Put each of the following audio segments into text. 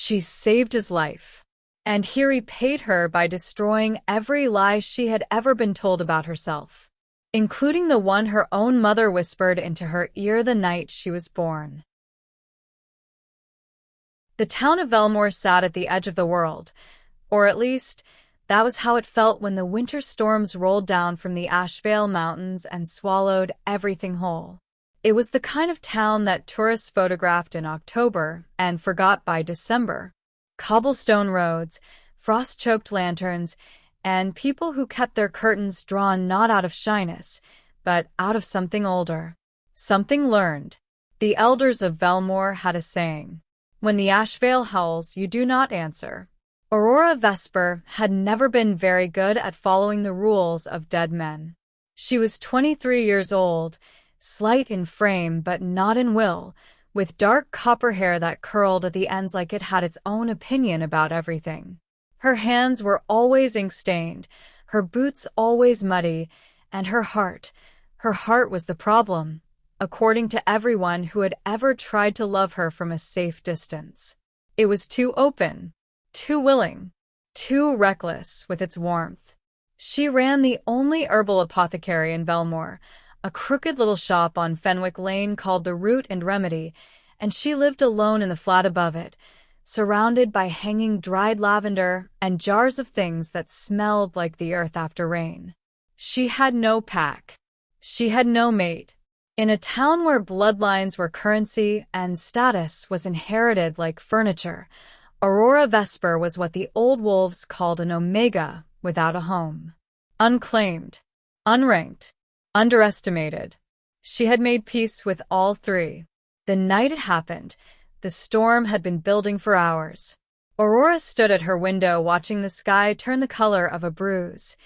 She saved his life. And he repaid her by destroying every lie she had ever been told about herself, including the one her own mother whispered into her ear the night she was born. The town of Velmore sat at the edge of the world, or at least, that was how it felt when the winter storms rolled down from the Ashvale Mountains and swallowed everything whole. It was the kind of town that tourists photographed in October and forgot by December. Cobblestone roads, frost-choked lanterns, and people who kept their curtains drawn not out of shyness, but out of something older. Something learned. The elders of Velmore had a saying, "When the Ashvale howls, you do not answer." Aurora Vesper had never been very good at following the rules of dead men. She was 23 years old, slight in frame but not in will, with dark copper hair that curled at the ends like it had its own opinion about everything. Her hands were always ink-stained, her boots always muddy, and her heart was the problem, according to everyone who had ever tried to love her from a safe distance. It was too open, too willing, too reckless with its warmth. She ran the only herbal apothecary in Velmore, a crooked little shop on Fenwick Lane called the Root and Remedy, and she lived alone in the flat above it, surrounded by hanging dried lavender and jars of things that smelled like the earth after rain. She had no pack. She had no mate. In a town where bloodlines were currency and status was inherited like furniture, Aurora Vesper was what the old wolves called an omega without a home. Unclaimed, unranked, underestimated. She had made peace with all three. The night it happened, the storm had been building for hours. Aurora stood at her window watching the sky turn the color of a bruise.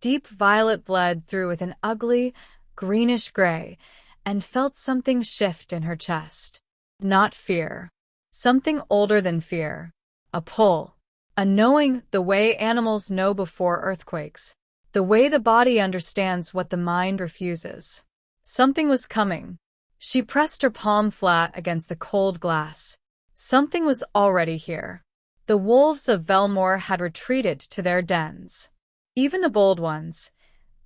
Deep violet bled through with an ugly, greenish gray, and felt something shift in her chest. Not fear. Something older than fear. A pull. A knowing, the way animals know before earthquakes. The way the body understands what the mind refuses. Something was coming. She pressed her palm flat against the cold glass. Something was already here. The wolves of Velmore had retreated to their dens. Even the bold ones,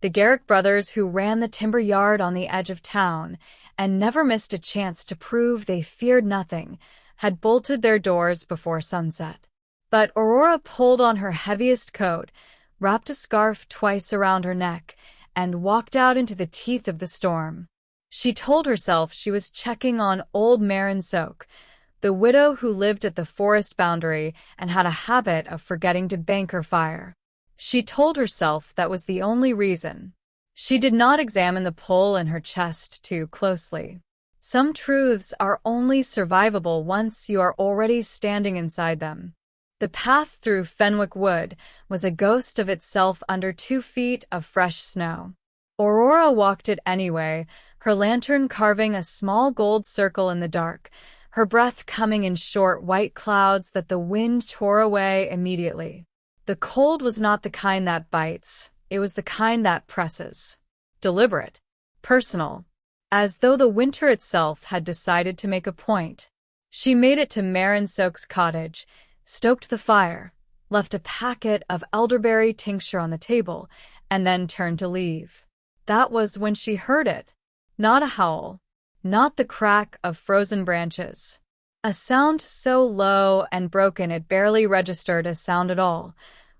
the Garrick brothers who ran the timber yard on the edge of town and never missed a chance to prove they feared nothing, had bolted their doors before sunset. But Aurora pulled on her heaviest coat, wrapped a scarf twice around her neck, and walked out into the teeth of the storm. She told herself she was checking on old Marin Soak, the widow who lived at the forest boundary and had a habit of forgetting to bank her fire. She told herself that was the only reason. She did not examine the pull in her chest too closely. Some truths are only survivable once you are already standing inside them. The path through Fenwick Wood was a ghost of itself under 2 feet of fresh snow. Aurora walked it anyway, her lantern carving a small gold circle in the dark, her breath coming in short white clouds that the wind tore away immediately. The cold was not the kind that bites, it was the kind that presses. Deliberate. Personal. As though the winter itself had decided to make a point. She made it to Marin Soak's cottage, stoked the fire, left a packet of elderberry tincture on the table, and then turned to leave. That was when she heard it. Not a howl. Not the crack of frozen branches. A sound so low and broken it barely registered as sound at all,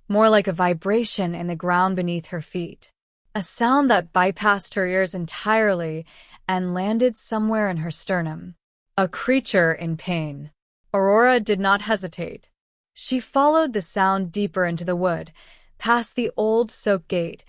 more like a vibration in the ground beneath her feet. A sound that bypassed her ears entirely and landed somewhere in her sternum. A creature in pain. Aurora did not hesitate. She followed the sound deeper into the wood, past the old Soak gate,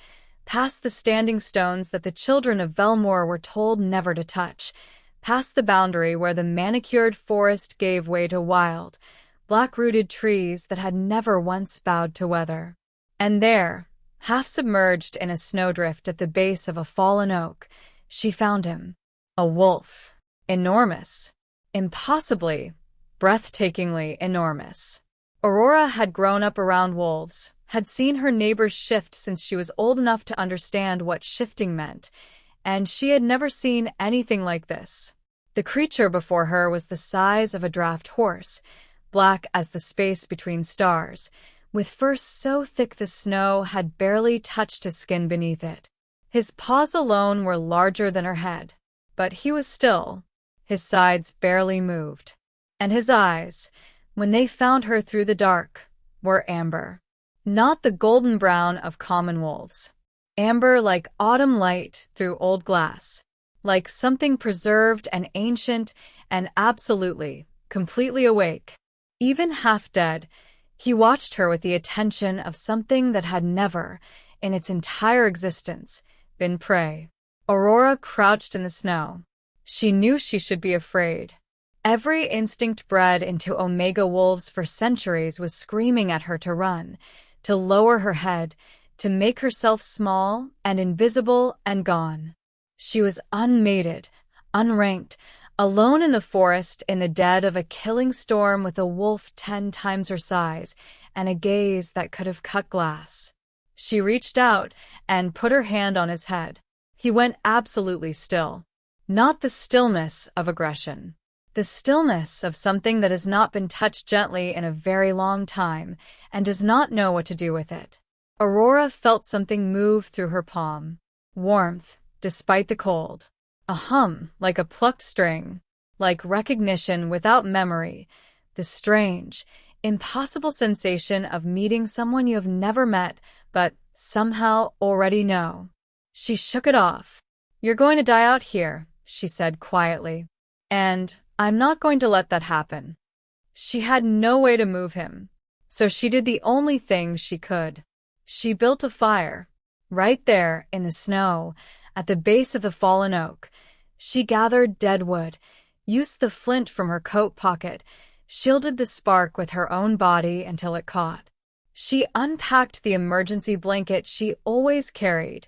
past the standing stones that the children of Velmore were told never to touch, past the boundary where the manicured forest gave way to wild, black-rooted trees that had never once bowed to weather. And there, half submerged in a snowdrift at the base of a fallen oak, she found him. A wolf. Enormous. Impossibly, breathtakingly enormous. Aurora had grown up around wolves, had seen her neighbors shift since she was old enough to understand what shifting meant, and she had never seen anything like this. The creature before her was the size of a draft horse, black as the space between stars, with fur so thick the snow had barely touched his skin beneath it. His paws alone were larger than her head, but he was still. His sides barely moved. And his eyes, when they found her through the dark, were amber. Not the golden brown of common wolves. Amber like autumn light through old glass. Like something preserved and ancient and absolutely, completely awake. Even half dead, he watched her with the attention of something that had never, in its entire existence, been prey. Aurora crouched in the snow. She knew she should be afraid. Every instinct bred into Omega wolves for centuries was screaming at her to run, to lower her head, to make herself small and invisible and gone. She was unmated, unranked, alone in the forest in the dead of a killing storm with a wolf 10 times her size and a gaze that could have cut glass. She reached out and put her hand on his head. He went absolutely still. Not the stillness of aggression. The stillness of something that has not been touched gently in a very long time and does not know what to do with it. Aurora felt something move through her palm. Warmth, despite the cold. A hum, like a plucked string. Like recognition without memory. The strange, impossible sensation of meeting someone you have never met, but somehow already know. She shook it off. "You're going to die out here," she said quietly. "And I'm not going to let that happen." She had no way to move him, so she did the only thing she could. She built a fire. Right there, in the snow, at the base of the fallen oak. She gathered dead wood, used the flint from her coat pocket, shielded the spark with her own body until it caught. She unpacked the emergency blanket she always carried,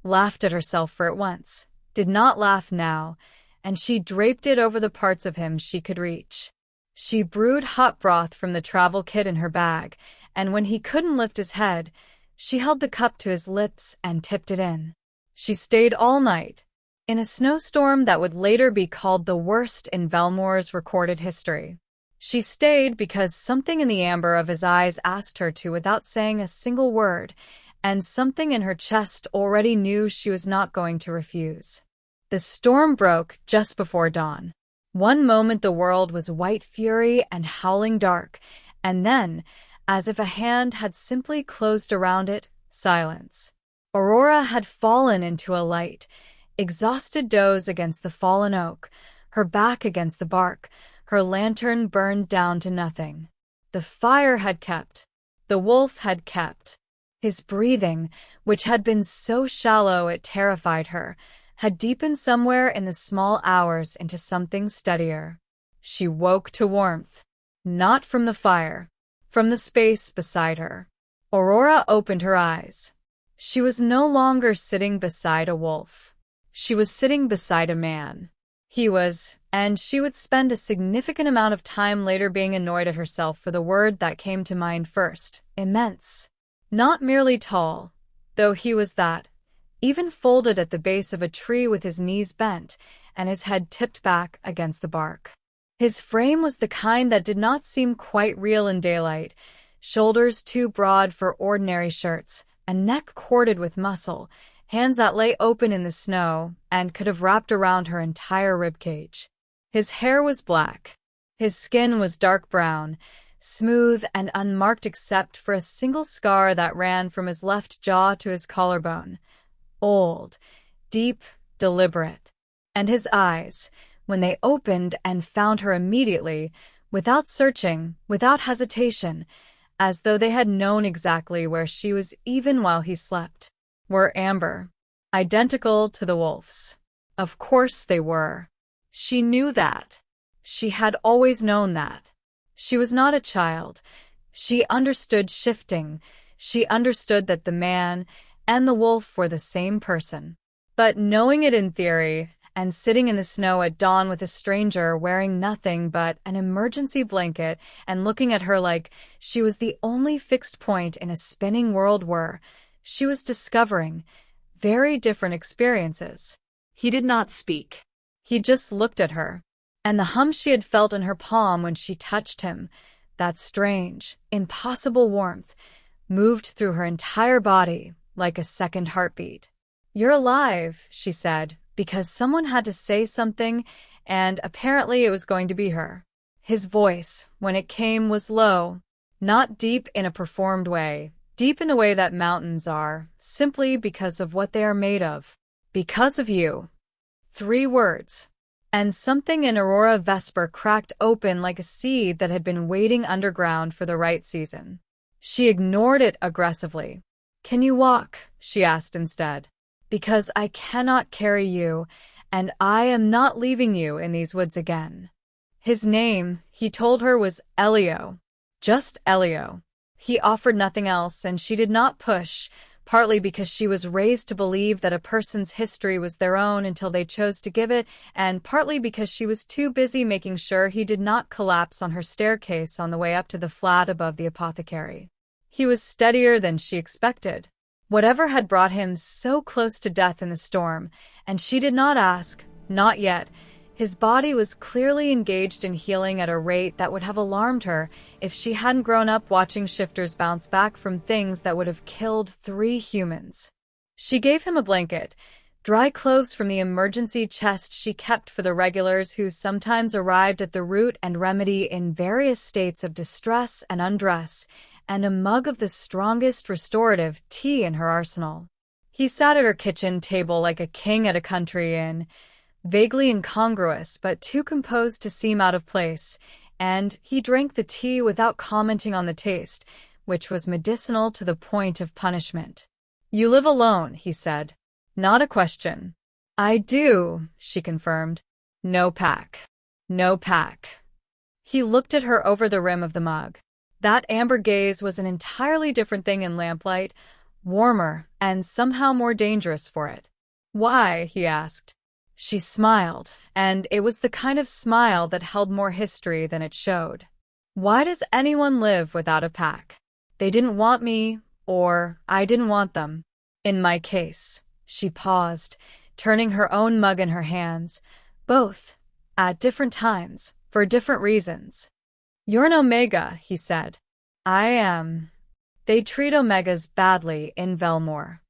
laughed at herself for it once, did not laugh now, and she draped it over the parts of him she could reach. She brewed hot broth from the travel kit in her bag, and when he couldn't lift his head, she held the cup to his lips and tipped it in. She stayed all night, in a snowstorm that would later be called the worst in Velmore's recorded history. She stayed because something in the amber of his eyes asked her to without saying a single word, and something in her chest already knew she was not going to refuse. The storm broke just before dawn. One moment the world was white fury and howling dark, and then, as if a hand had simply closed around it, silence. Aurora had fallen into a light, exhausted doze against the fallen oak, her back against the bark, her lantern burned down to nothing. The fire had kept. The wolf had kept. His breathing, which had been so shallow it terrified her, had deepened somewhere in the small hours into something steadier. She woke to warmth. Not from the fire. From the space beside her. Aurora opened her eyes. She was no longer sitting beside a wolf. She was sitting beside a man. He was, and she would spend a significant amount of time later being annoyed at herself for the word that came to mind first, immense. Not merely tall, though he was that, even folded at the base of a tree with his knees bent and his head tipped back against the bark. His frame was the kind that did not seem quite real in daylight, shoulders too broad for ordinary shirts, a neck corded with muscle, hands that lay open in the snow and could have wrapped around her entire ribcage. His hair was black. His skin was dark brown, smooth and unmarked except for a single scar that ran from his left jaw to his collarbone. Old, deep, deliberate. And his eyes, when they opened and found her immediately, without searching, without hesitation, as though they had known exactly where she was even while he slept, were amber, identical to the wolf's. Of course they were. She knew that. She had always known that. She was not a child. She understood shifting. She understood that the man and the wolf were the same person. But knowing it in theory, and sitting in the snow at dawn with a stranger wearing nothing but an emergency blanket and looking at her like she was the only fixed point in a spinning world were, she was discovering very different experiences. He did not speak. He just looked at her, and the hum she had felt in her palm when she touched him, That strange, impossible warmth moved through her entire body like a second heartbeat. "You're alive," she said, because someone had to say something, and apparently it was going to be her. His voice, when it came, was low, not deep in a performed way, deep in the way that mountains are, simply because of what they are made of. "Because of you." 3 words. And something in Aurora Vesper cracked open like a seed that had been waiting underground for the right season. She ignored it aggressively. "Can you walk?" she asked instead. "Because I cannot carry you, and I am not leaving you in these woods again." His name, he told her, was Elio. Just Elio. He offered nothing else, and she did not push, partly because she was raised to believe that a person's history was their own until they chose to give it, and partly because she was too busy making sure he did not collapse on her staircase on the way up to the flat above the apothecary. He was steadier than she expected. Whatever had brought him so close to death in the storm, and she did not ask, not yet. His body was clearly engaged in healing at a rate that would have alarmed her if she hadn't grown up watching shifters bounce back from things that would have killed 3 humans. She gave him a blanket, dry clothes from the emergency chest she kept for the regulars who sometimes arrived at the root and remedy in various states of distress and undress, and a mug of the strongest restorative tea in her arsenal. He sat at her kitchen table like a king at a country inn, vaguely incongruous but too composed to seem out of place, and he drank the tea without commenting on the taste, which was medicinal to the point of punishment. "You live alone," he said. "Not a question." "I do," she confirmed. "No pack." "No pack." He looked at her over the rim of the mug. That amber gaze was an entirely different thing in lamplight, warmer and somehow more dangerous for it. "Why?" he asked. She smiled, and it was the kind of smile that held more history than it showed. "Why does anyone live without a pack? They didn't want me, or I didn't want them. In my case." She paused, turning her own mug in her hands. "Both, at different times, for different reasons." "You're an Omega," he said. "I am." They treat Omegas badly in Velmore.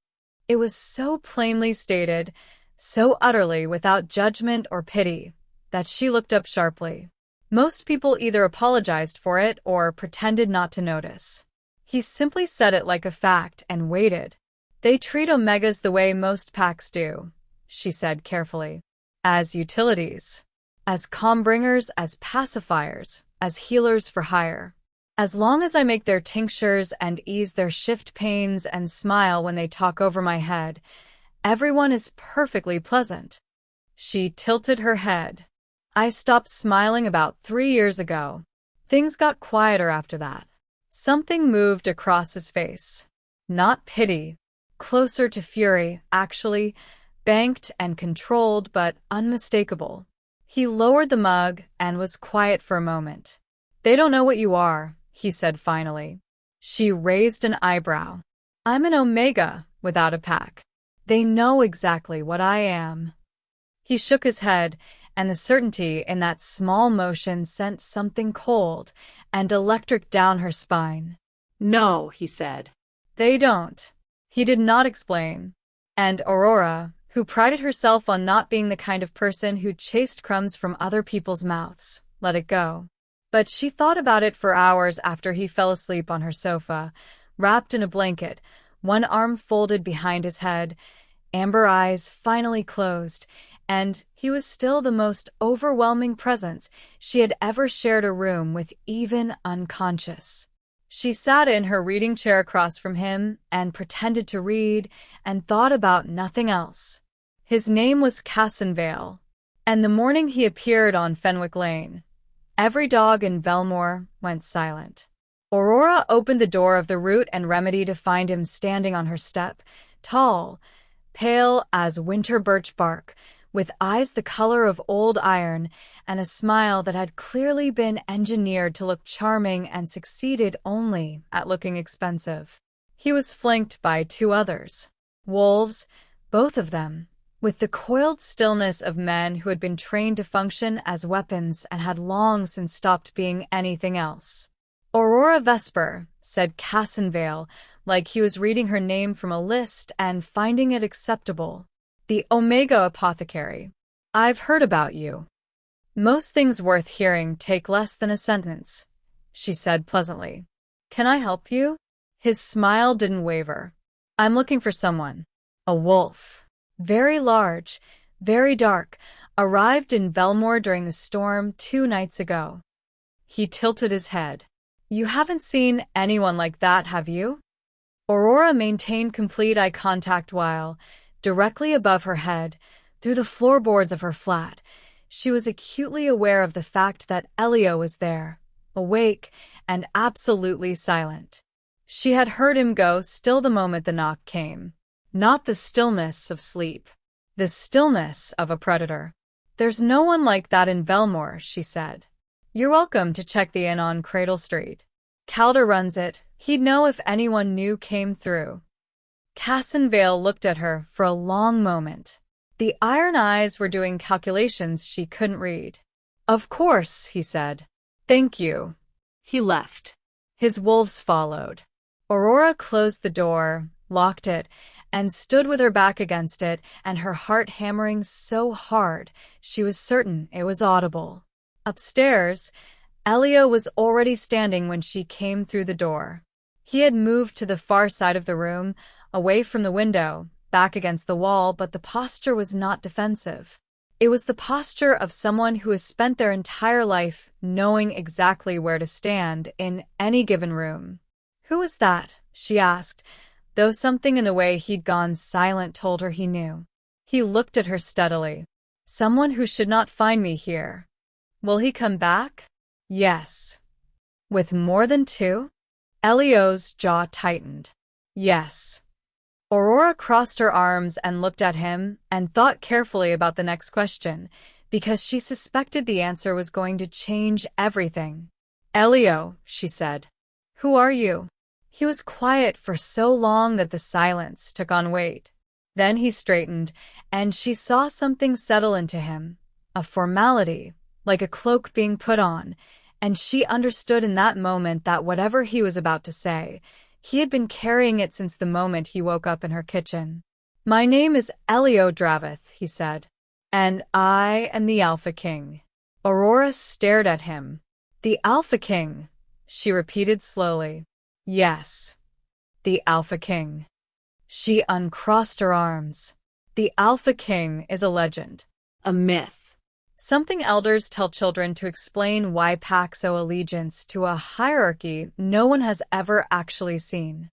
It was so plainly stated, so utterly without judgment or pity, that she looked up sharply. Most people either apologized for it or pretended not to notice. He simply said it like a fact and waited. "They treat Omegas the way most packs do," she said carefully. "As utilities. As calm bringers, as pacifiers, as healers for hire. As long as I make their tinctures and ease their shift pains and smile when they talk over my head, everyone is perfectly pleasant." She tilted her head. "I stopped smiling about 3 years ago. Things got quieter after that." Something moved across his face. Not pity. Closer to fury, actually, banked and controlled but unmistakable. He lowered the mug and was quiet for a moment. "They don't know what you are," he said finally. She raised an eyebrow. "I'm an Omega without a pack. They know exactly what I am." He shook his head, and the certainty in that small motion sent something cold and electric down her spine. "No," he said. "They don't." He did not explain. And Aurora, who prided herself on not being the kind of person who chased crumbs from other people's mouths, let it go. But she thought about it for hours after he fell asleep on her sofa, wrapped in a blanket, one arm folded behind his head, amber eyes finally closed, and he was still the most overwhelming presence she had ever shared a room with, even unconscious. She sat in her reading chair across from him and pretended to read and thought about nothing else. His name was Cassenvale, and the morning he appeared on Fenwick Lane, every dog in Velmore went silent. Aurora opened the door of the Root and Remedy to find him standing on her step, tall, pale as winter birch bark, with eyes the color of old iron and a smile that had clearly been engineered to look charming and succeeded only at looking expensive. He was flanked by 2 others, wolves, both of them, with the coiled stillness of men who had been trained to function as weapons and had long since stopped being anything else. Aurora Vesper, said Cassenvale, like he was reading her name from a list and finding it acceptable. The Omega Apothecary. I've heard about you. Most things worth hearing take less than a sentence, she said pleasantly. Can I help you? His smile didn't waver. I'm looking for someone. A wolf. Very large, very dark, arrived in Velmore during the storm 2 nights ago. He tilted his head. You haven't seen anyone like that, have you? Aurora maintained complete eye contact while, directly above her head, through the floorboards of her flat, she was acutely aware of the fact that Elio was there, awake and absolutely silent. She had heard him go still the moment the knock came. Not the stillness of sleep. The stillness of a predator. There's no one like that in Velmore, she said. You're welcome to check the inn on Cradle Street. Calder runs it. He'd know if anyone new came through. Cassenvale looked at her for a long moment. The iron eyes were doing calculations she couldn't read. Of course, he said. Thank you. He left. His wolves followed. Aurora closed the door, locked it, and stood with her back against it and her heart hammering so hard she was certain it was audible. Upstairs, Elio was already standing when she came through the door. He had moved to the far side of the room, away from the window, back against the wall, but the posture was not defensive. It was the posture of someone who has spent their entire life knowing exactly where to stand in any given room. Who was that? She asked, though something in the way he'd gone silent told her he knew. He looked at her steadily. Someone who should not find me here. Will he come back? Yes. With more than 2? Elio's jaw tightened. Yes. Aurora crossed her arms and looked at him and thought carefully about the next question, because she suspected the answer was going to change everything. Elio, she said. Who are you? He was quiet for so long that the silence took on weight. Then he straightened, and she saw something settle into him, a formality, like a cloak being put on, and she understood in that moment that whatever he was about to say, he had been carrying it since the moment he woke up in her kitchen. My name is Elio Dravith, he said, and I am the Alpha King. Aurora stared at him. The Alpha King, she repeated slowly. Yes, the Alpha King. She uncrossed her arms. The Alpha King is a legend. A myth. Something elders tell children to explain why packs owe allegiance to a hierarchy no one has ever actually seen.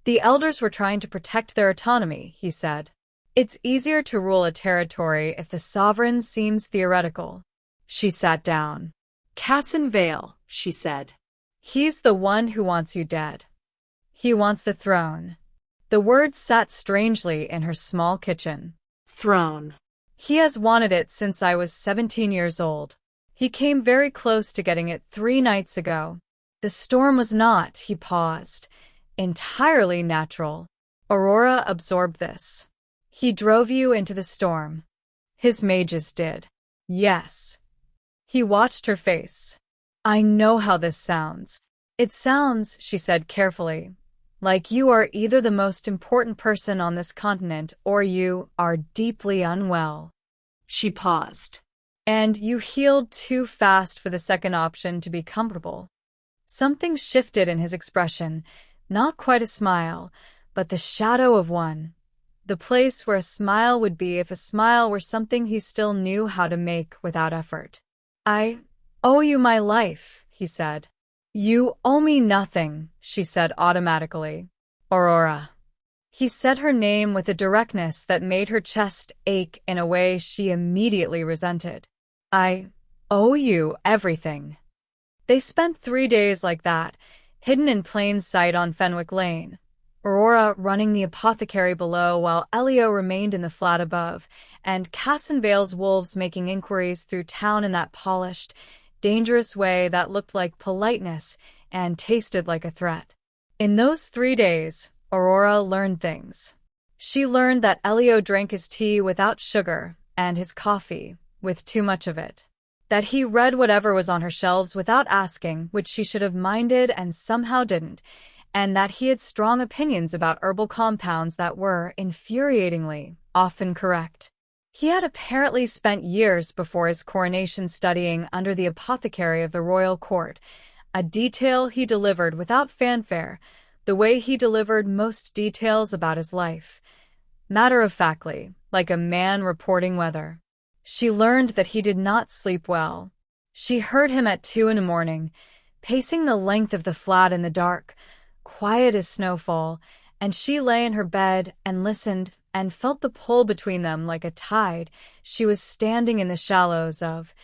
The elders were trying to protect their autonomy, he said. It's easier to rule a territory if the sovereign seems theoretical. She sat down. Cassenvale, she said. He's the one who wants you dead. He wants the throne. The words sat strangely in her small kitchen. Throne. He has wanted it since I was 17 years old. He came very close to getting it 3 nights ago. The storm was not, he paused, entirely natural. Aurora absorbed this. He drove you into the storm. His mages did. Yes. He watched her face. I know how this sounds. It sounds, she said carefully, like you are either the most important person on this continent or you are deeply unwell. She paused. And you healed too fast for the second option to be comfortable. Something shifted in his expression, not quite a smile, but the shadow of one. The place where a smile would be if a smile were something he still knew how to make without effort. I owe you my life, he said. You owe me nothing, she said automatically. Aurora. He said her name with a directness that made her chest ache in a way she immediately resented. I owe you everything. They spent 3 days like that, hidden in plain sight on Fenwick Lane. Aurora running the apothecary below while Elio remained in the flat above, and Cassenvale's wolves making inquiries through town in that polished, dangerous way that looked like politeness and tasted like a threat. In those 3 days, Aurora learned things. She learned that Elio drank his tea without sugar and his coffee with too much of it. That he read whatever was on her shelves without asking, which she should have minded and somehow didn't, and that he had strong opinions about herbal compounds that were, infuriatingly, often correct. He had apparently spent years before his coronation studying under the apothecary of the royal court, a detail he delivered without fanfare, the way he delivered most details about his life. Matter-of-factly, like a man reporting weather. She learned that he did not sleep well. She heard him at 2 a.m, pacing the length of the flat in the dark, quiet as snowfall, and she lay in her bed and listened and felt the pull between them like a tide. She was standing in the shallows of,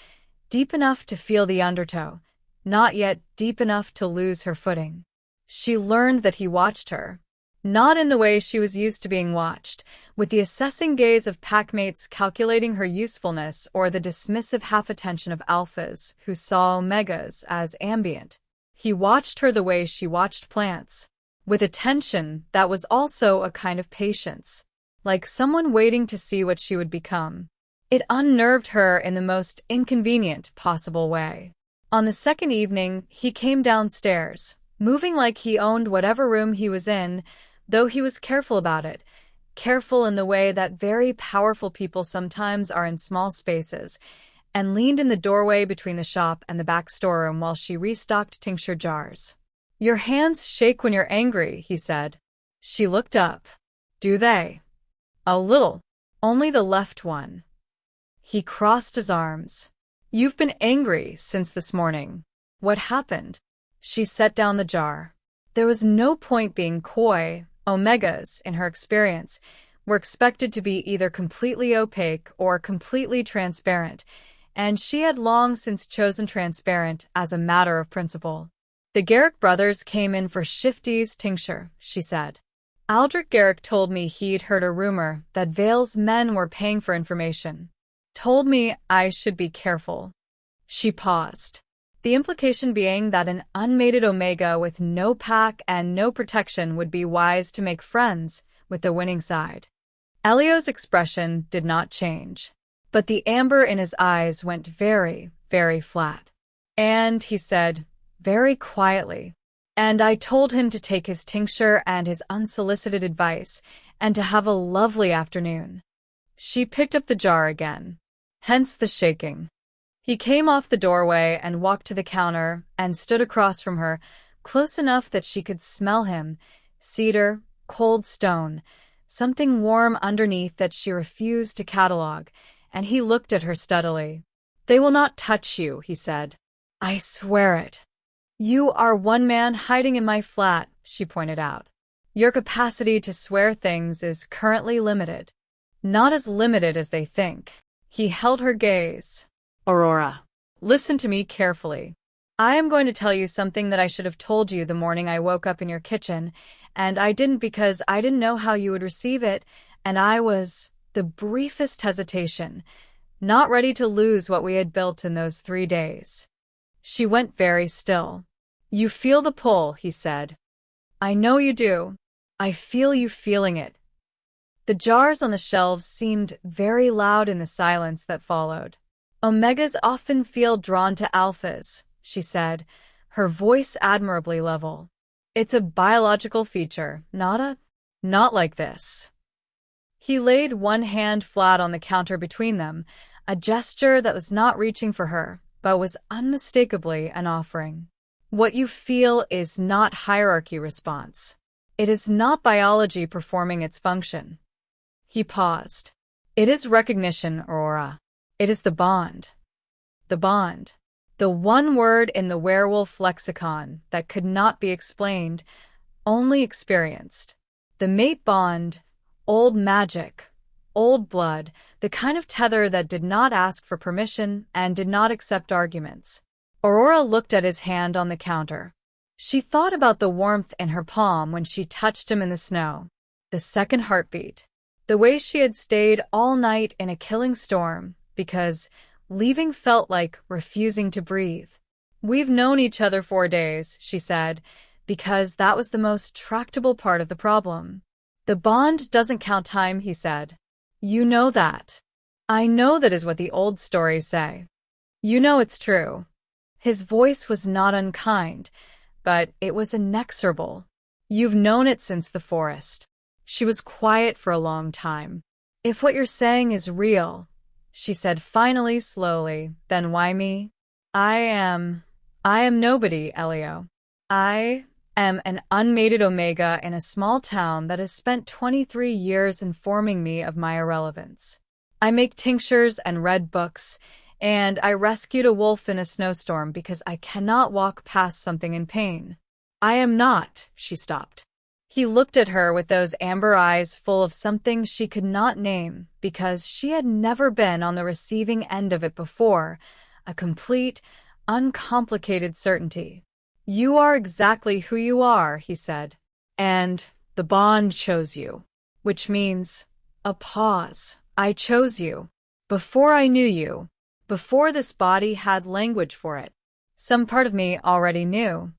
deep enough to feel the undertow, not yet deep enough to lose her footing. She learned that he watched her. Not in the way she was used to being watched, with the assessing gaze of packmates calculating her usefulness or the dismissive half-attention of alphas who saw omegas as ambient. He watched her the way she watched plants, with attention that was also a kind of patience, like someone waiting to see what she would become. It unnerved her in the most inconvenient possible way. On the second evening, he came downstairs, moving like he owned whatever room he was in, though he was careful about it, careful in the way that very powerful people sometimes are in small spaces, and leaned in the doorway between the shop and the back storeroom while she restocked tincture jars. "Your hands shake when you're angry," he said. She looked up. "Do they?" "A little. Only the left one." He crossed his arms. "You've been angry since this morning. What happened?" She set down the jar. There was no point being coy. Omegas, in her experience, were expected to be either completely opaque or completely transparent, and she had long since chosen transparent as a matter of principle. "The Garrick brothers came in for Shifty's tincture," she said. "Aldrich Garrick told me he'd heard a rumor that Vale's men were paying for information. Told me I should be careful." She paused. The implication being that an unmated Omega with no pack and no protection would be wise to make friends with the winning side. Elio's expression did not change, but the amber in his eyes went very, very flat. "And," he said, very quietly, "and I told him to take his tincture and his unsolicited advice, and to have a lovely afternoon." She picked up the jar again. Hence the shaking. He came off the doorway and walked to the counter and stood across from her, close enough that she could smell him, cedar, cold stone, something warm underneath that she refused to catalog, and he looked at her steadily. "They will not touch you," he said. "I swear it." "You are one man hiding in my flat," she pointed out. "Your capacity to swear things is currently limited." "Not as limited as they think." He held her gaze. Aurora. "Listen to me carefully. I am going to tell you something that I should have told you the morning I woke up in your kitchen, and I didn't because I didn't know how you would receive it, and I was, the briefest hesitation, not ready to lose what we had built in those 3 days." She went very still. "You feel the pull," he said. "I know you do. I feel you feeling it." The jars on the shelves seemed very loud in the silence that followed. "Omegas often feel drawn to alphas," she said, her voice admirably level. "It's a biological feature, not like this." He laid one hand flat on the counter between them, a gesture that was not reaching for her, but was unmistakably an offering. "What you feel is not hierarchy response. It is not biology performing its function." He paused. "It is recognition, Aurora. It is the bond." The bond. The one word in the werewolf lexicon that could not be explained, only experienced. The mate bond, old magic, old blood, the kind of tether that did not ask for permission and did not accept arguments. Aurora looked at his hand on the counter. She thought about the warmth in her palm when she touched him in the snow. The second heartbeat. The way she had stayed all night in a killing storm, because leaving felt like refusing to breathe. "We've known each other 4 days," she said, because that was the most tractable part of the problem. "The bond doesn't count time," he said. "You know that." "I know that is what the old stories say." You know it's true. His voice was not unkind, but it was inexorable. You've known it since the forest. She was quiet for a long time. If what you're saying is real, she said finally slowly, then why me? I am nobody, Elio. I am an unmated omega in a small town that has spent 23 years informing me of my irrelevance. I make tinctures and read books, and I rescued a wolf in a snowstorm because I cannot walk past something in pain. I am not, she stopped. He looked at her with those amber eyes full of something she could not name because she had never been on the receiving end of it before, a complete, uncomplicated certainty. You are exactly who you are, he said, and the bond chose you, which means a pause. I chose you. Before I knew you. Before this body had language for it. Some part of me already knew.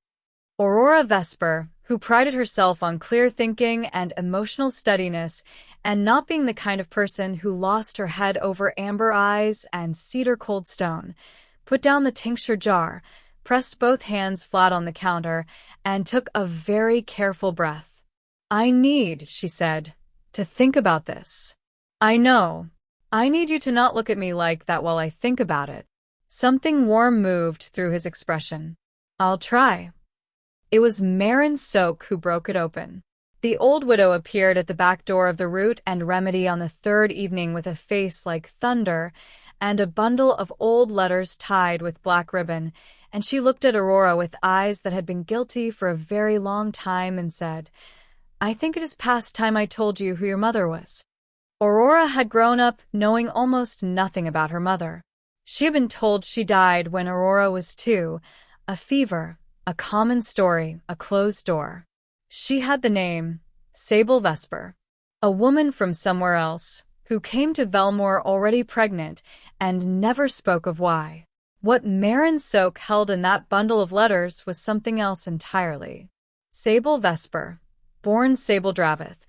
Aurora Vesper, who prided herself on clear thinking and emotional steadiness, and not being the kind of person who lost her head over amber eyes and cedar cold stone, put down the tincture jar, pressed both hands flat on the counter, and took a very careful breath. I need, she said, to think about this. I know. I need you to not look at me like that while I think about it. Something warm moved through his expression. I'll try. It was Marin Soak who broke it open. The old widow appeared at the back door of the Root and Remedy on the third evening with a face like thunder and a bundle of old letters tied with black ribbon, and she looked at Aurora with eyes that had been guilty for a very long time and said, I think it is past time I told you who your mother was. Aurora had grown up knowing almost nothing about her mother. She had been told she died when Aurora was 2, a fever, a common story, a closed door. She had the name Sable Vesper, a woman from somewhere else who came to Velmore already pregnant and never spoke of why. What Marin Soak held in that bundle of letters was something else entirely. Sable Vesper, born Sable Dravith,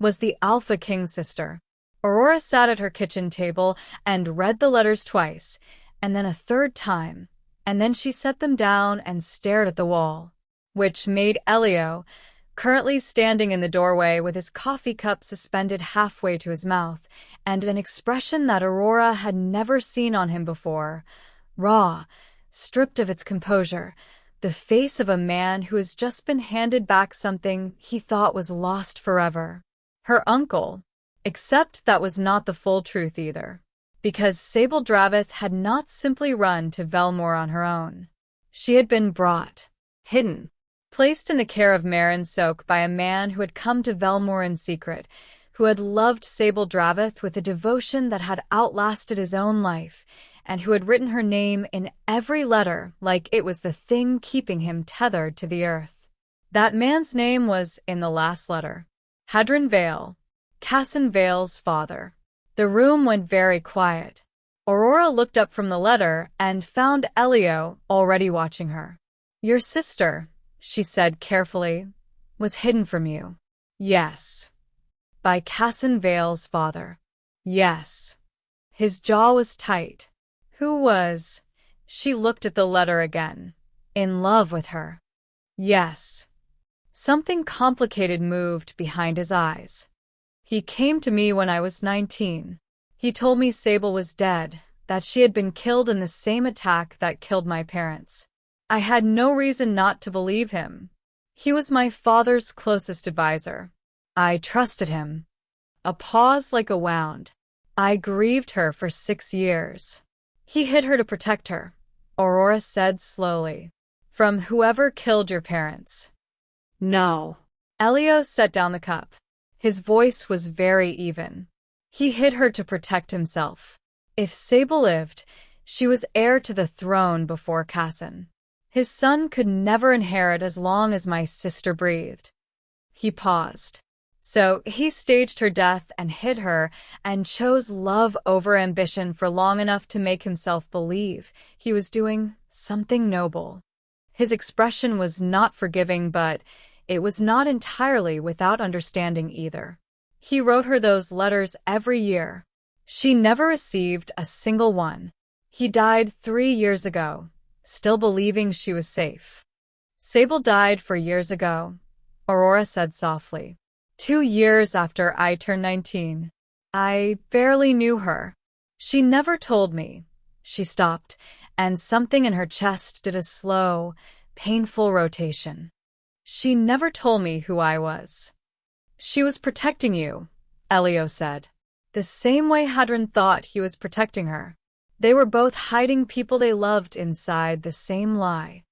was the Alpha King's sister. Aurora sat at her kitchen table and read the letters twice, and then a third time, and then she set them down and stared at the wall, which made Elio, currently standing in the doorway with his coffee cup suspended halfway to his mouth, and an expression that Aurora had never seen on him before, raw, stripped of its composure, the face of a man who has just been handed back something he thought was lost forever. Her uncle. Except that was not the full truth either, because Sable Dravith had not simply run to Velmore on her own. She had been brought, hidden, placed in the care of Marin Soak by a man who had come to Velmore in secret, who had loved Sable Dravith with a devotion that had outlasted his own life, and who had written her name in every letter like it was the thing keeping him tethered to the earth. That man's name was in the last letter. Hadron Vale. Casson Vale's father. The room went very quiet. Aurora looked up from the letter and found Elio already watching her. Your sister, she said carefully, was hidden from you. Yes. By Casson Vale's father. Yes. His jaw was tight. Who was? She looked at the letter again. In love with her. Yes. Something complicated moved behind his eyes. He came to me when I was 19. He told me Sable was dead, that she had been killed in the same attack that killed my parents. I had no reason not to believe him. He was my father's closest advisor. I trusted him. A pause like a wound. I grieved her for 6 years. He hid her to protect her, Aurora said slowly. From whoever killed your parents. No. Elio set down the cup. His voice was very even. He hid her to protect himself. If Sable lived, she was heir to the throne before Casson. His son could never inherit as long as my sister breathed. He paused. So he staged her death and hid her and chose love over ambition for long enough to make himself believe he was doing something noble. His expression was not forgiving, but it was not entirely without understanding either. He wrote her those letters every year. She never received a single one. He died 3 years ago, still believing she was safe. Sable died 4 years ago, Aurora said softly. 2 years after I turned 19. I barely knew her. She never told me. She stopped, and something in her chest did a slow, painful rotation. She never told me who I was. She was protecting you, Elio said. The same way Hadron thought he was protecting her. They were both hiding people they loved inside the same lie.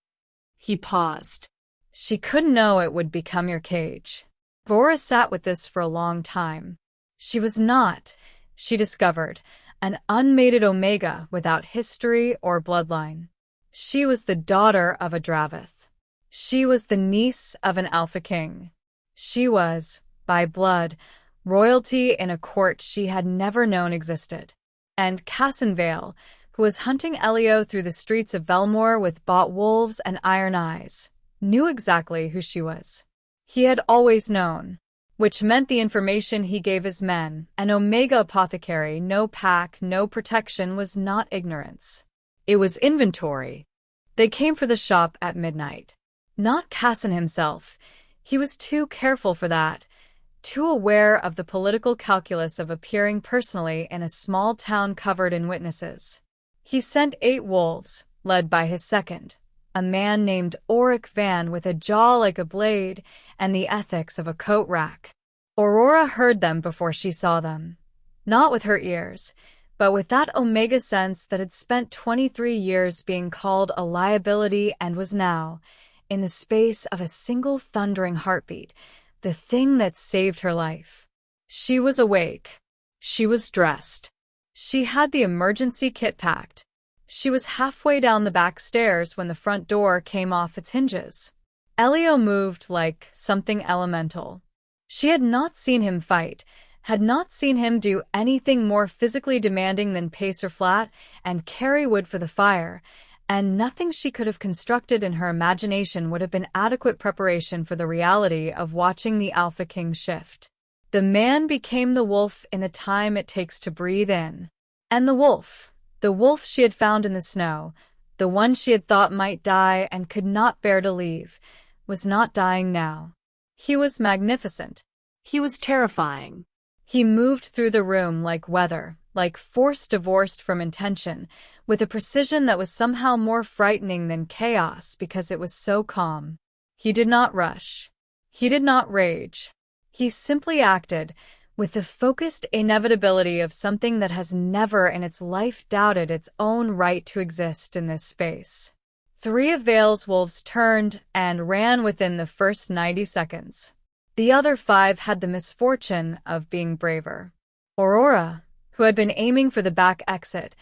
He paused. She couldn't know it would become your cage. Aurora sat with this for a long time. She was not, she discovered, an unmated Omega without history or bloodline. She was the daughter of a Dravith. She was the niece of an Alpha King. She was, by blood, royalty in a court she had never known existed. And Cassin Vale, who was hunting Elio through the streets of Velmore with bought wolves and iron eyes, knew exactly who she was. He had always known, which meant the information he gave his men, an Omega apothecary, no pack, no protection, was not ignorance. It was inventory. They came for the shop at midnight. Not Cassin himself. He was too careful for that, too aware of the political calculus of appearing personally in a small town covered in witnesses. He sent 8 wolves, led by his second, a man named Auric Van with a jaw like a blade and the ethics of a coat rack. Aurora heard them before she saw them. Not with her ears, but with that Omega sense that had spent 23 years being called a liability and was now, in the space of a single thundering heartbeat, the thing that saved her life. She was awake. She was dressed. She had the emergency kit packed. She was halfway down the back stairs when the front door came off its hinges. Elio moved like something elemental. She had not seen him fight, had not seen him do anything more physically demanding than pace her flat and carry wood for the fire, and nothing she could have constructed in her imagination would have been adequate preparation for the reality of watching the Alpha King shift. The man became the wolf in the time it takes to breathe in. And the wolf she had found in the snow, the one she had thought might die and could not bear to leave, was not dying now. He was magnificent. He was terrifying. He moved through the room like weather, like force divorced from intention, with a precision that was somehow more frightening than chaos because it was so calm. He did not rush. He did not rage. He simply acted, with the focused inevitability of something that has never in its life doubted its own right to exist in this space. 3 of Vale's wolves turned and ran within the first 90 seconds. The other 5 had the misfortune of being braver. Aurora, who had been aiming for the back exit,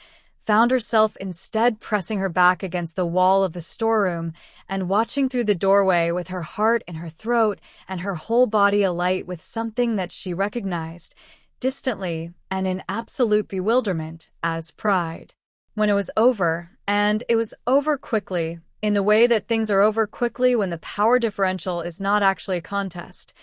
found herself instead pressing her back against the wall of the storeroom and watching through the doorway with her heart in her throat and her whole body alight with something that she recognized, distantly and in absolute bewilderment, as pride. When it was over, and it was over quickly, in the way that things are over quickly when the power differential is not actually a contest,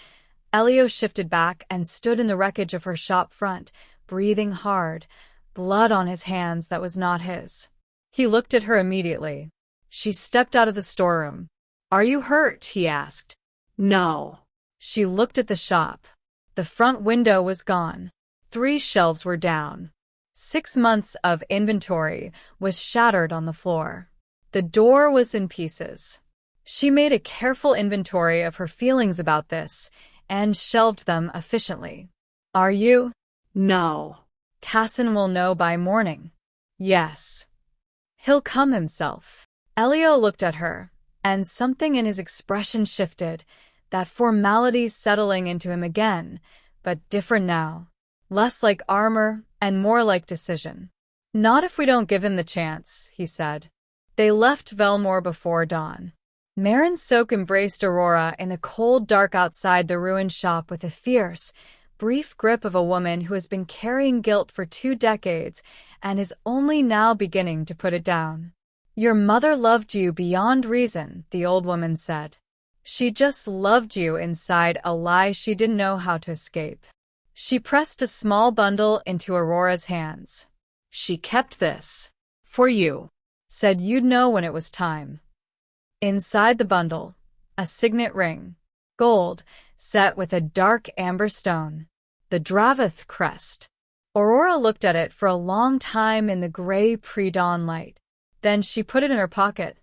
Elio shifted back and stood in the wreckage of her shop front, breathing hard, blood on his hands that was not his. He looked at her immediately. She stepped out of the storeroom. "Are you hurt?" he asked. "No." She looked at the shop. The front window was gone. 3 shelves were down. 6 months of inventory was shattered on the floor. The door was in pieces. She made a careful inventory of her feelings about this and shelved them efficiently. "Are you?" "No." "Cassin will know by morning." "Yes." "He'll come himself." Elio looked at her, and something in his expression shifted, that formality settling into him again, but different now. Less like armor and more like decision. "Not if we don't give him the chance," he said. They left Velmore before dawn. Marin Soak embraced Aurora in the cold dark outside the ruined shop with a fierce, brief grip of a woman who has been carrying guilt for 2 decades and is only now beginning to put it down. "Your mother loved you beyond reason," the old woman said. "She just loved you inside a lie she didn't know how to escape." She pressed a small bundle into Aurora's hands. "She kept this For you. Said you'd know when it was time. Inside the bundle, a signet ring, gold, set with a dark amber stone, the Draveth crest. Aurora looked at it for a long time in the gray pre-dawn light. Then she put it in her pocket.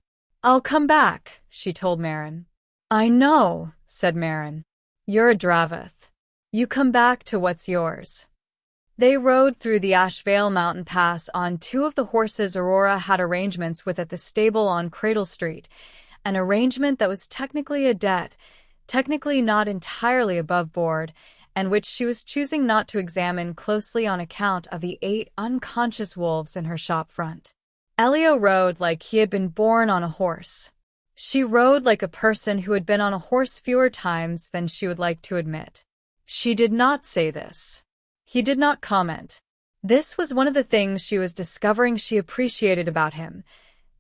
I'll come back, she told Marin. I know, said Marin. You're a Draveth. You come back to what's yours. They rode through the Ashvale Mountain Pass on two of the horses Aurora had arrangements with at the stable on Cradle Street, an arrangement that was technically a debt, technically not entirely above board, and which she was choosing not to examine closely on account of the 8 unconscious wolves in her shop front. Elio rode like he had been born on a horse. She rode like a person who had been on a horse fewer times than she would like to admit. She did not say this. He did not comment. This was one of the things she was discovering she appreciated about him.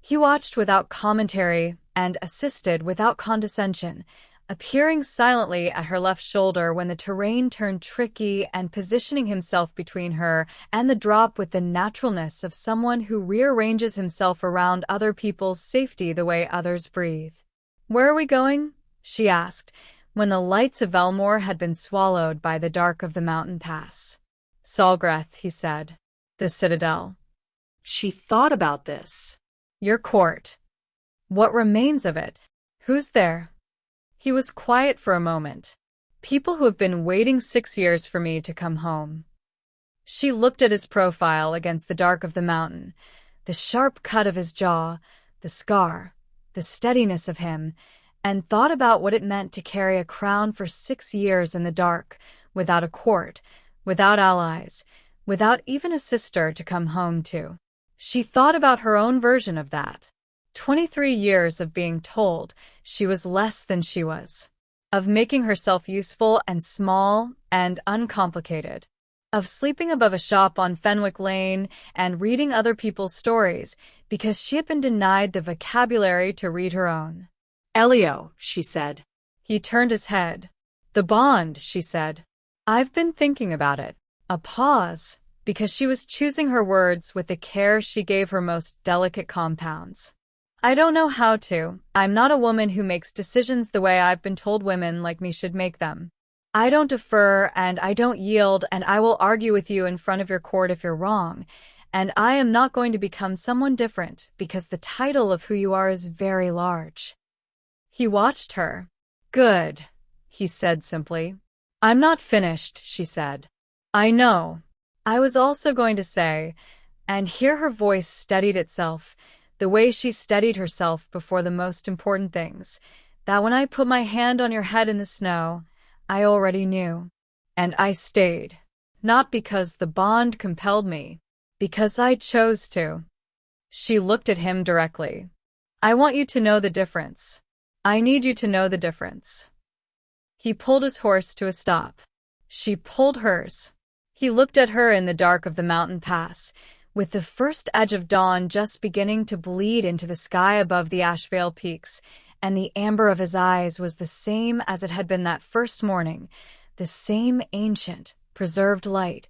He watched without commentary and assisted without condescension, appearing silently at her left shoulder when the terrain turned tricky and positioning himself between her and the drop with the naturalness of someone who rearranges himself around other people's safety the way others breathe. Where are we going? She asked, when the lights of Elmore had been swallowed by the dark of the mountain pass. Salgreth, he said. The Citadel. She thought about this. Your court. What remains of it? Who's there? He was quiet for a moment. People who have been waiting 6 years for me to come home. She looked at his profile against the dark of the mountain, the sharp cut of his jaw, the scar, the steadiness of him, and thought about what it meant to carry a crown for 6 years in the dark, without a court, without allies, without even a sister to come home to. She thought about her own version of that. 23 years of being told she was less than she was, of making herself useful and small and uncomplicated, of sleeping above a shop on Fenwick Lane and reading other people's stories because she had been denied the vocabulary to read her own. Elio, she said. He turned his head. The bond, she said. I've been thinking about it. A pause, because she was choosing her words with the care she gave her most delicate compounds. I don't know how to. I'm not a woman who makes decisions the way I've been told women like me should make them. I don't defer and I don't yield, and I will argue with you in front of your court if you're wrong. And I am not going to become someone different because the title of who you are is very large. He watched her. Good, he said simply. I'm not finished, she said. I know. I was also going to say, and here her voice steadied itself, the way she steadied herself before the most important things, that when I put my hand on your head in the snow, I already knew. And I stayed. Not because the bond compelled me, because I chose to. She looked at him directly. I want you to know the difference. I need you to know the difference. He pulled his horse to a stop. She pulled hers. He looked at her in the dark of the mountain pass, with the first edge of dawn just beginning to bleed into the sky above the Ashvale peaks, and the amber of his eyes was the same as it had been that first morning, the same ancient, preserved light,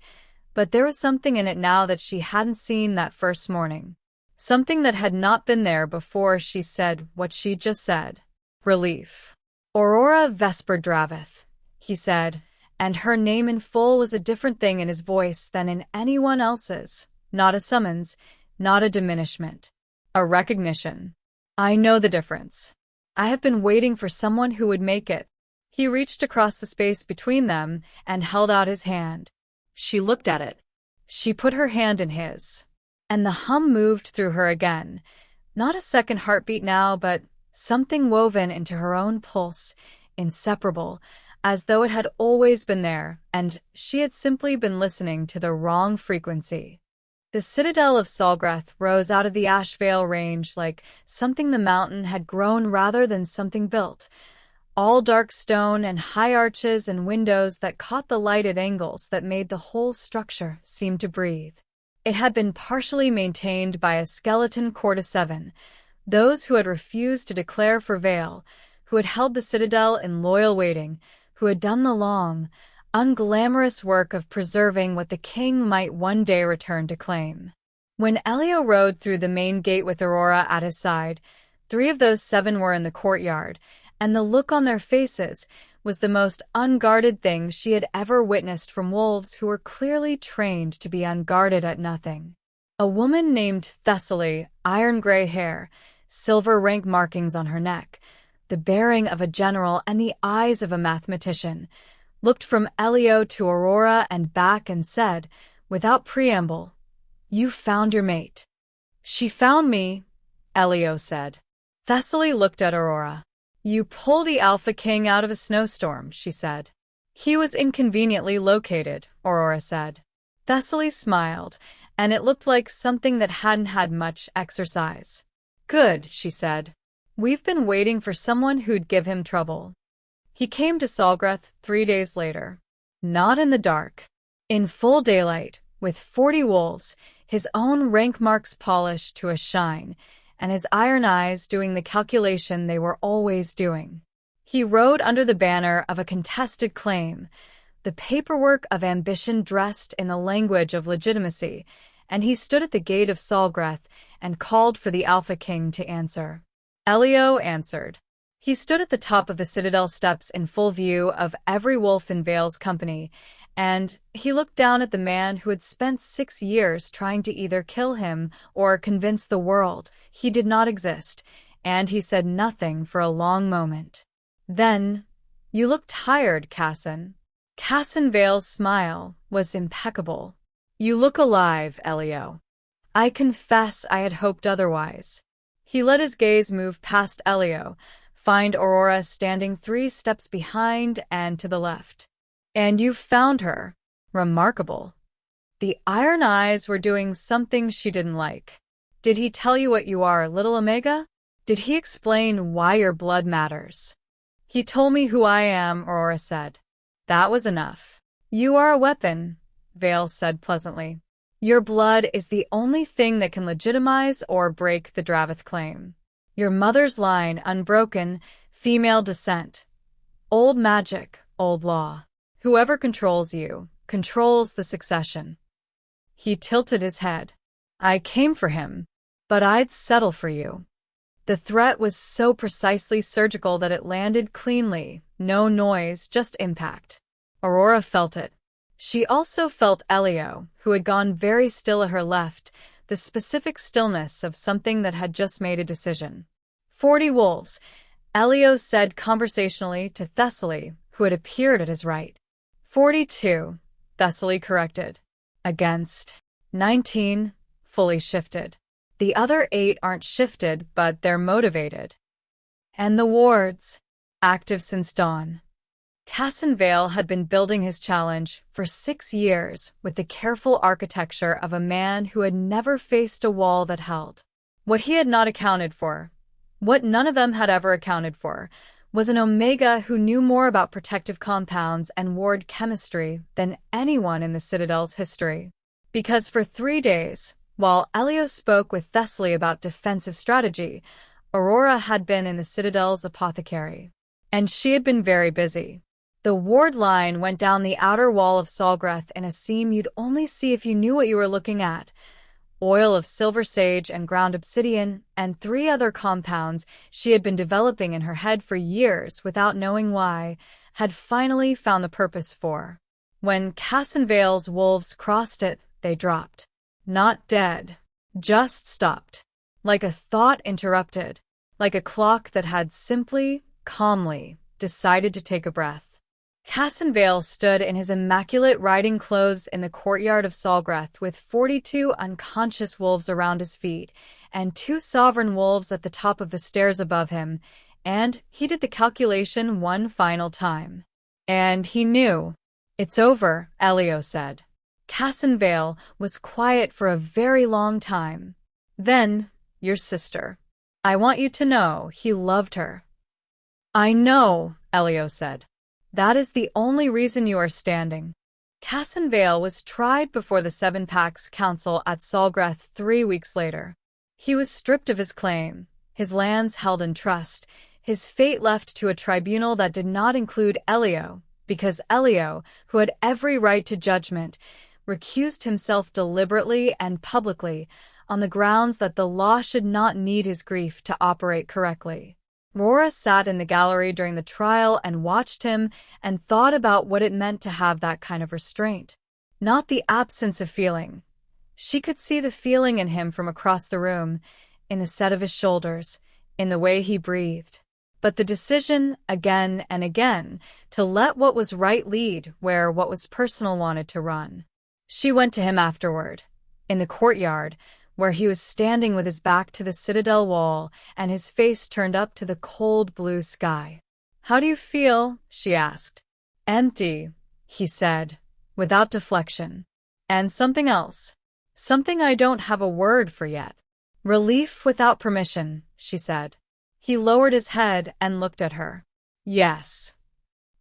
but there was something in it now that she hadn't seen that first morning. Something that had not been there before she said what she'd just said. Relief. Aurora Vesper Draveth, he said, and her name in full was a different thing in his voice than in anyone else's. Not a summons, not a diminishment. A recognition. I know the difference. I have been waiting for someone who would make it. He reached across the space between them and held out his hand. She looked at it. She put her hand in his. And the hum moved through her again. Not a second heartbeat now, but something woven into her own pulse, inseparable, as though it had always been there, and she had simply been listening to the wrong frequency. The citadel of Salgreth rose out of the Ashvale range like something the mountain had grown rather than something built. All dark stone and high arches and windows that caught the light at angles that made the whole structure seem to breathe. It had been partially maintained by a skeleton court of 7, those who had refused to declare for Vale, who had held the citadel in loyal waiting, who had done the long, unglamorous work of preserving what the king might one day return to claim. When Elio rode through the main gate with Aurora at his side, 3 of those 7 were in the courtyard, and the look on their faces was the most unguarded thing she had ever witnessed from wolves who were clearly trained to be unguarded at nothing. A woman named Thessaly, iron-gray hair, silver rank markings on her neck, the bearing of a general and the eyes of a mathematician, looked from Elio to Aurora and back and said, without preamble, "You found your mate." "She found me," Elio said. Thessaly looked at Aurora. "You pulled the Alpha King out of a snowstorm," she said. "He was inconveniently located," Aurora said. Thessaly smiled, and it looked like something that hadn't had much exercise. "Good," she said. "We've been waiting for someone who'd give him trouble." He came to Salgreth 3 days later. Not in the dark. In full daylight, with 40 wolves, his own rank marks polished to a shine, and his iron eyes doing the calculation they were always doing. He rode under the banner of a contested claim, the paperwork of ambition dressed in the language of legitimacy, and he stood at the gate of Salgreth and called for the Alpha King to answer. Elio answered. He stood at the top of the citadel steps in full view of every wolf in Vale's company, and he looked down at the man who had spent 6 years trying to either kill him or convince the world he did not exist, and he said nothing for a long moment. Then, "You look tired, Cassin." Cassin Vale's smile was impeccable. "You look alive, Elio." "I confess I had hoped otherwise." He let his gaze move past Elio, find Aurora standing 3 steps behind and to the left. "And you've found her. Remarkable." The iron eyes were doing something she didn't like. "Did he tell you what you are, little Omega? Did he explain why your blood matters?" "He told me who I am," Aurora said. "That was enough." "You are a weapon," Vale said pleasantly. "Your blood is the only thing that can legitimize or break the Dravith claim. Your mother's line, unbroken, female descent. Old magic, old law. Whoever controls you, controls the succession." He tilted his head. "I came for him, but I'd settle for you." The threat was so precisely surgical that it landed cleanly, no noise, just impact. Aurora felt it. She also felt Elio, who had gone very still at her left, the specific stillness of something that had just made a decision. 40 wolves, Elio said conversationally to Thessaly, who had appeared at his right. 42, Thessaly corrected. Against 19, fully shifted. The other 8 aren't shifted, but they're motivated. And the wards, active since dawn. Cassin Vale had been building his challenge for 6 years with the careful architecture of a man who had never faced a wall that held. What he had not accounted for, what none of them had ever accounted for, was an Omega who knew more about protective compounds and ward chemistry than anyone in the Citadel's history. Because for 3 days, while Elio spoke with Thessaly about defensive strategy, Aurora had been in the Citadel's apothecary. And she had been very busy. The ward line went down the outer wall of Salgreth in a seam you'd only see if you knew what you were looking at. Oil of silver sage and ground obsidian, and 3 other compounds she had been developing in her head for years without knowing why, had finally found the purpose for. When Cassin Vale's wolves crossed it, they dropped. Not dead. Just stopped. Like a thought interrupted. Like a clock that had simply, calmly, decided to take a breath. Cassin Vale stood in his immaculate riding clothes in the courtyard of Salgreth with 42 unconscious wolves around his feet and 2 sovereign wolves at the top of the stairs above him, and he did the calculation one final time. And he knew. "It's over," Elio said. Cassin Vale was quiet for a very long time. Then, "Your sister. I want you to know he loved her." "I know," Elio said. "That is the only reason you are standing." Cassin Vale was tried before the 7 Packs Council at Salgreth 3 weeks later. He was stripped of his claim, his lands held in trust, his fate left to a tribunal that did not include Elio, because Elio, who had every right to judgment, recused himself deliberately and publicly on the grounds that the law should not need his grief to operate correctly. Aurora sat in the gallery during the trial and watched him and thought about what it meant to have that kind of restraint. Not the absence of feeling. She could see the feeling in him from across the room, in the set of his shoulders, in the way he breathed. But the decision, again and again, to let what was right lead where what was personal wanted to run. She went to him afterward, in the courtyard, where he was standing with his back to the citadel wall and his face turned up to the cold blue sky. "How do you feel?" she asked. "Empty," he said, without deflection. "And something else. Something I don't have a word for yet." "Relief without permission," she said. He lowered his head and looked at her. "Yes.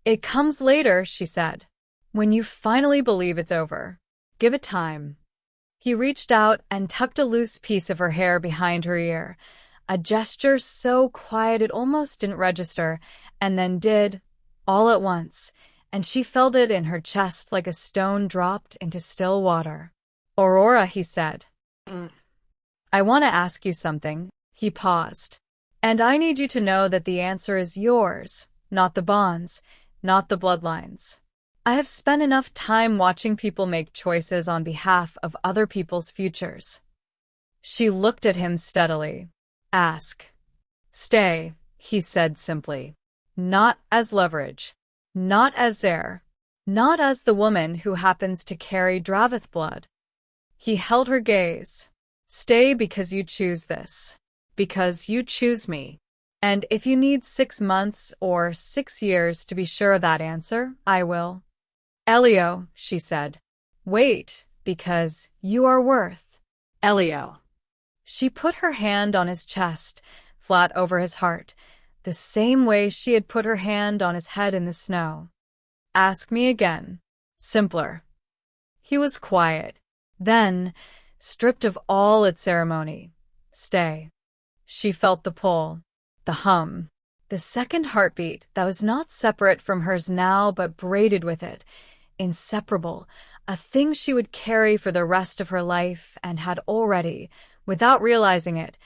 It comes later," she said. "When you finally believe it's over. Give it time." He reached out and tucked a loose piece of her hair behind her ear, a gesture so quiet it almost didn't register, and then did, all at once, and she felt it in her chest like a stone dropped into still water. "Aurora," he said. "I want to ask you something." He paused. "And I need you to know that the answer is yours, not the bonds, not the bloodlines. I have spent enough time watching people make choices on behalf of other people's futures." She looked at him steadily. "Ask. Stay," he said simply. "Not as leverage. Not as heir. Not as the woman who happens to carry Dravith blood." He held her gaze. "Stay because you choose this. Because you choose me. And if you need 6 months or 6 years to be sure of that answer, I will." "Elio," she said. "Wait, because you are worth." Elio. She put her hand on his chest, flat over his heart, the same way she had put her hand on his head in the snow. "Ask me again. Simpler." He was quiet. Then, stripped of all its ceremony, "Stay." She felt the pull, the hum, the second heartbeat that was not separate from hers now but braided with it, inseparable, a thing she would carry for the rest of her life and had already, without realizing it,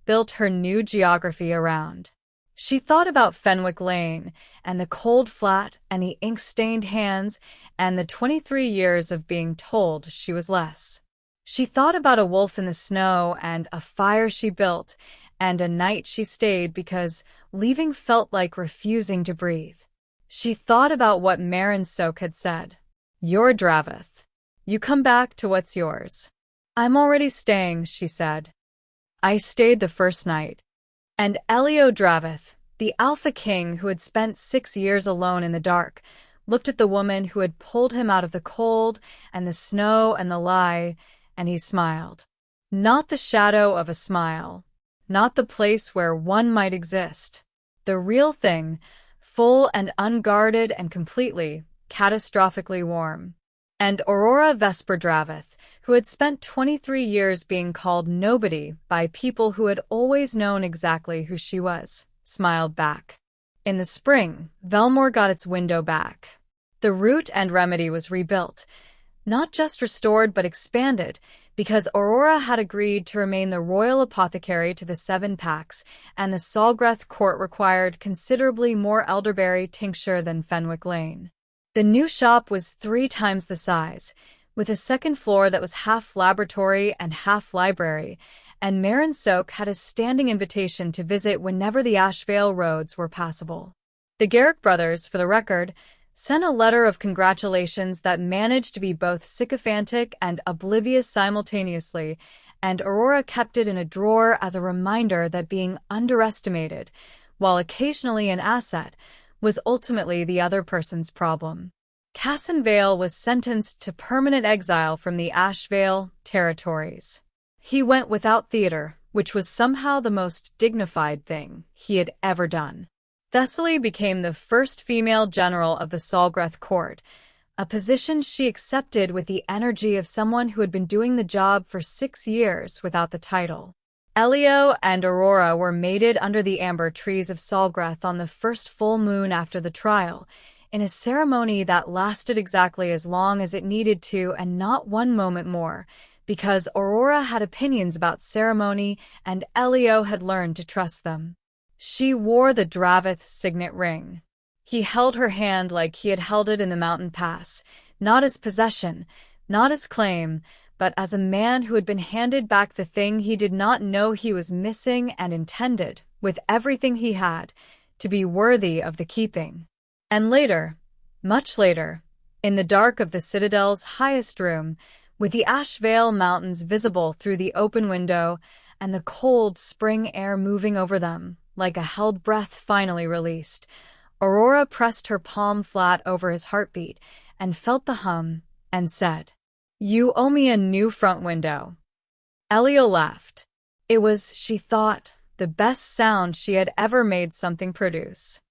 built her new geography around. She thought about Fenwick Lane and the cold flat and the ink-stained hands and the 23 years of being told she was less. She thought about a wolf in the snow and a fire she built and a night she stayed because leaving felt like refusing to breathe. She thought about what Marin Soak had said. "You're Dravith. You come back to what's yours." "I'm already staying," she said. "I stayed the first night." And Elio Dravith, the Alpha King who had spent 6 years alone in the dark, looked at the woman who had pulled him out of the cold and the snow and the lie, and he smiled. Not the shadow of a smile. Not the place where one might exist. The real thing, full and unguarded and completely, catastrophically warm. And Aurora Vesper Dravith, who had spent 23 years being called nobody by people who had always known exactly who she was, smiled back. In the spring, Velmore got its window back. The Root and Remedy was rebuilt, not just restored but expanded, because Aurora had agreed to remain the royal apothecary to the 7 packs, and the Salgreth court required considerably more elderberry tincture than Fenwick Lane. The new shop was 3 times the size, with a second floor that was half laboratory and half library, and Marin Soak had a standing invitation to visit whenever the Ashvale roads were passable. The Garrick brothers, for the record, sent a letter of congratulations that managed to be both sycophantic and oblivious simultaneously, and Aurora kept it in a drawer as a reminder that being underestimated, while occasionally an asset, was ultimately the other person's problem. Casson Vale was sentenced to permanent exile from the Ashvale territories. He went without theater, which was somehow the most dignified thing he had ever done. Thessaly became the first female general of the Salgreth court, a position she accepted with the energy of someone who had been doing the job for 6 years without the title. Elio and Aurora were mated under the amber trees of Salgreth on the first full moon after the trial, in a ceremony that lasted exactly as long as it needed to and not one moment more, because Aurora had opinions about ceremony and Elio had learned to trust them. She wore the Dravith's signet ring. He held her hand like he had held it in the mountain pass, not as possession, not as claim, but as a man who had been handed back the thing he did not know he was missing and intended, with everything he had, to be worthy of the keeping. And later, much later, in the dark of the Citadel's highest room, with the Ashvale Mountains visible through the open window and the cold spring air moving over them, like a held breath finally released, Aurora pressed her palm flat over his heartbeat and felt the hum and said, "You owe me a new front window." Elio laughed. It was, she thought, the best sound she had ever made something produce.